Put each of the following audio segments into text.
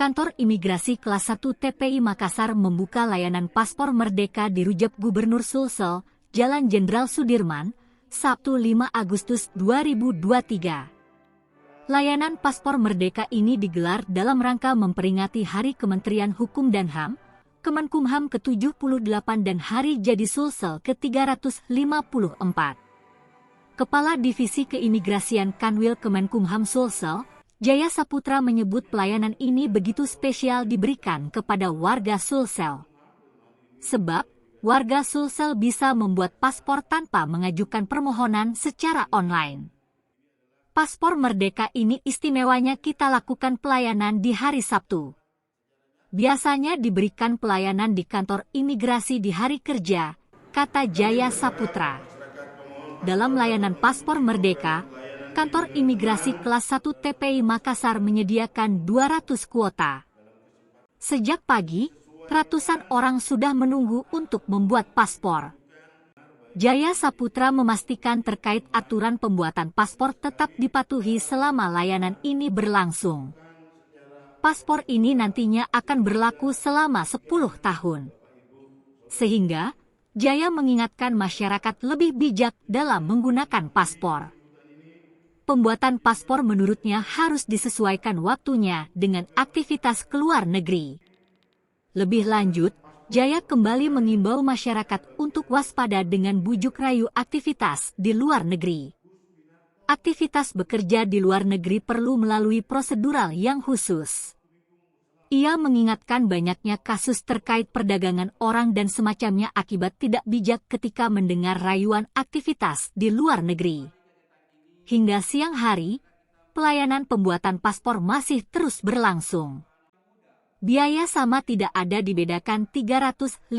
Kantor Imigrasi Kelas 1 TPI Makassar membuka layanan paspor merdeka di Rujak Gubernur Sulsel, Jalan Jenderal Sudirman, Sabtu 5 Agustus 2023. Layanan paspor merdeka ini digelar dalam rangka memperingati Hari Kementerian Hukum dan HAM, Kemenkumham ke-78 dan Hari Jadi Sulsel ke-354. Kepala Divisi Keimigrasian Kanwil Kemenkumham Sulsel, Jaya Saputra menyebut pelayanan ini begitu spesial diberikan kepada warga Sulsel. Sebab, warga Sulsel bisa membuat paspor tanpa mengajukan permohonan secara online. Paspor merdeka ini istimewanya kita lakukan pelayanan di hari Sabtu. Biasanya diberikan pelayanan di kantor imigrasi di hari kerja, kata Jaya Saputra. Dalam layanan paspor merdeka, kantor imigrasi kelas 1 TPI Makassar menyediakan 200 kuota. Sejak pagi, ratusan orang sudah menunggu untuk membuat paspor. Jaya Saputra memastikan terkait aturan pembuatan paspor tetap dipatuhi selama layanan ini berlangsung. Paspor ini nantinya akan berlaku selama 10 tahun. Sehingga, Jaya mengingatkan masyarakat lebih bijak dalam menggunakan paspor. Pembuatan paspor menurutnya harus disesuaikan waktunya dengan aktivitas keluar negeri. Lebih lanjut, Jaya kembali mengimbau masyarakat untuk waspada dengan bujuk rayu aktivitas di luar negeri. Aktivitas bekerja di luar negeri perlu melalui prosedural yang khusus. Ia mengingatkan banyaknya kasus terkait perdagangan orang dan semacamnya akibat tidak bijak ketika mendengar rayuan aktivitas di luar negeri. Hingga siang hari, pelayanan pembuatan paspor masih terus berlangsung. Biaya sama tidak ada dibedakan Rp350.000,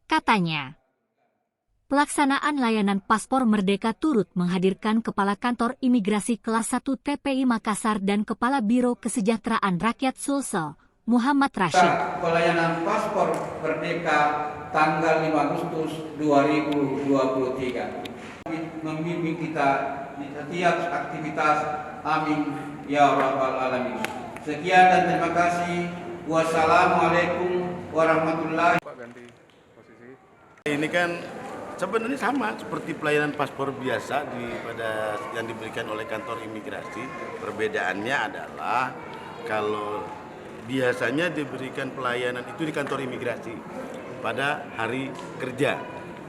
katanya. Pelaksanaan layanan paspor merdeka turut menghadirkan Kepala Kantor Imigrasi Kelas 1 TPI Makassar dan Kepala Biro Kesejahteraan Rakyat Sulsel, Muhammad Rashid. Pelayanan paspor merdeka tanggal 5 Agustus 2023. Membimbing kita di setiap aktivitas. Amin ya rabbal alamin. Sekian dan terima kasih. Wassalamualaikum warahmatullahi wabarakatuh. Ini kan sebenarnya sama seperti pelayanan paspor biasa yang diberikan oleh kantor imigrasi. Perbedaannya adalah kalau biasanya diberikan pelayanan itu di kantor imigrasi pada hari kerja.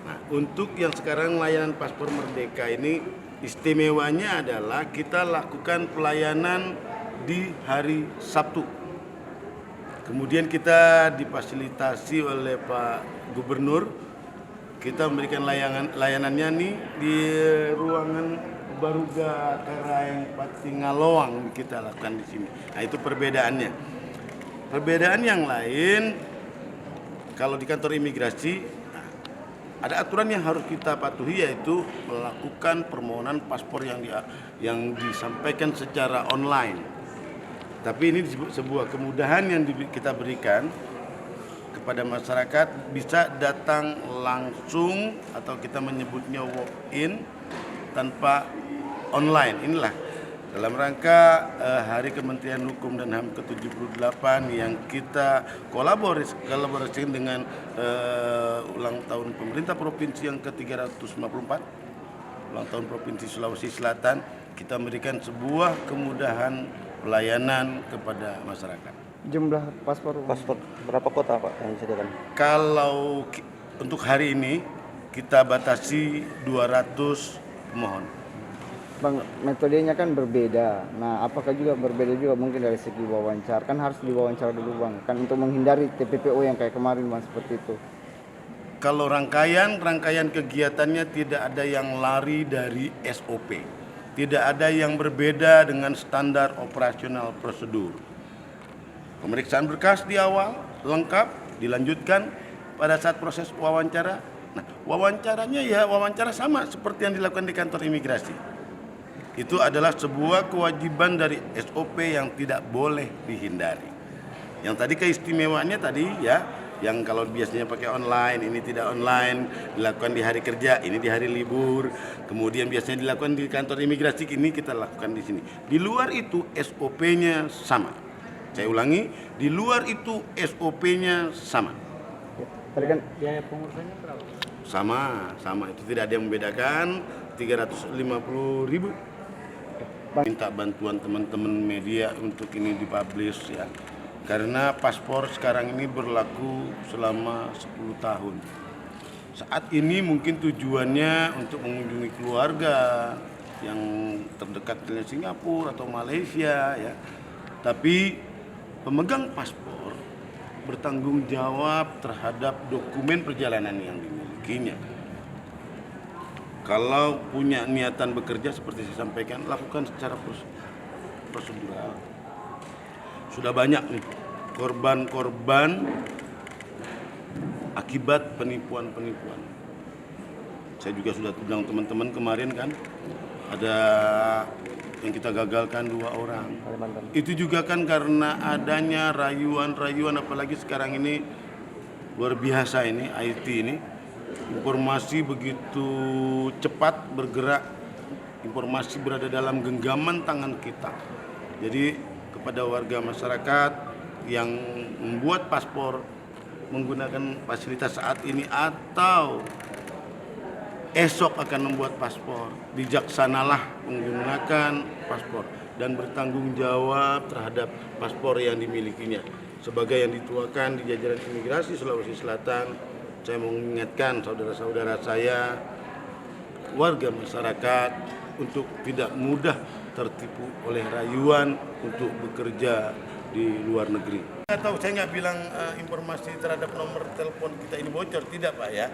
Nah, untuk yang sekarang layanan paspor merdeka ini istimewanya adalah kita lakukan pelayanan di hari Sabtu. Kemudian kita difasilitasi oleh Pak Gubernur. Kita memberikan layanannya nih di ruangan Baruga Karaeng Patingaloang kita lakukan di sini. Nah, itu perbedaannya. Perbedaan yang lain, kalau di kantor imigrasi ada aturan yang harus kita patuhi, yaitu melakukan permohonan paspor yang disampaikan secara online. Tapi ini sebuah kemudahan yang kita berikan kepada masyarakat, bisa datang langsung atau kita menyebutnya walk-in tanpa online. Inilah dalam rangka Hari Kementerian Hukum dan HAM ke-78 yang kita kolaborasi dengan ulang tahun pemerintah provinsi yang ke-354, ulang tahun Provinsi Sulawesi Selatan, kita memberikan sebuah kemudahan pelayanan kepada masyarakat. Jumlah paspor berapa kota Pak yang disediakan? Kalau untuk hari ini kita batasi 200 pemohon. Bang, metodenya kan berbeda. Nah, apakah juga berbeda juga mungkin dari segi wawancara? Kan harus diwawancara dulu Bang, kan untuk menghindari TPPO yang kayak kemarin Bang, seperti itu. Kalau rangkaian kegiatannya tidak ada yang lari dari SOP. Tidak ada yang berbeda dengan standar operasional prosedur. Pemeriksaan berkas di awal lengkap, dilanjutkan pada saat proses wawancara. Nah, wawancaranya ya wawancara sama seperti yang dilakukan di kantor imigrasi. Itu adalah sebuah kewajiban dari SOP yang tidak boleh dihindari. Yang tadi keistimewaannya tadi ya, yang kalau biasanya pakai online, ini tidak online, dilakukan di hari kerja, ini di hari libur. Kemudian biasanya dilakukan di kantor imigrasi, ini kita lakukan di sini. Di luar itu SOP-nya sama. Saya ulangi, di luar itu SOP-nya sama. Tadi kan Biaya pengurusannya berapa? Sama itu tidak ada yang membedakan. 350.000. Minta bantuan teman-teman media untuk ini dipublish ya. Karena paspor sekarang ini berlaku selama 10 tahun. Saat ini mungkin tujuannya untuk mengunjungi keluarga yang terdekat di Singapura atau Malaysia ya. Tapi pemegang paspor bertanggung jawab terhadap dokumen perjalanan yang dimilikinya. Kalau punya niatan bekerja seperti saya sampaikan, lakukan secara prosedural. Sudah banyak nih korban-korban akibat penipuan-penipuan. Saya juga sudah bilang teman-teman kemarin kan, ada yang kita gagalkan 2 orang. Itu juga kan karena adanya rayuan-rayuan, apalagi sekarang ini luar biasa ini IT ini. Informasi begitu cepat bergerak, informasi berada dalam genggaman tangan kita. Jadi kepada warga masyarakat yang membuat paspor menggunakan fasilitas saat ini atau esok akan membuat paspor, bijaksanalah menggunakan paspor dan bertanggung jawab terhadap paspor yang dimilikinya. Sebagai yang dituakan di jajaran imigrasi Sulawesi Selatan, saya mengingatkan saudara-saudara saya, warga masyarakat untuk tidak mudah tertipu oleh rayuan untuk bekerja di luar negeri. Atau saya nggak bilang informasi terhadap nomor telepon kita ini bocor, tidak Pak ya.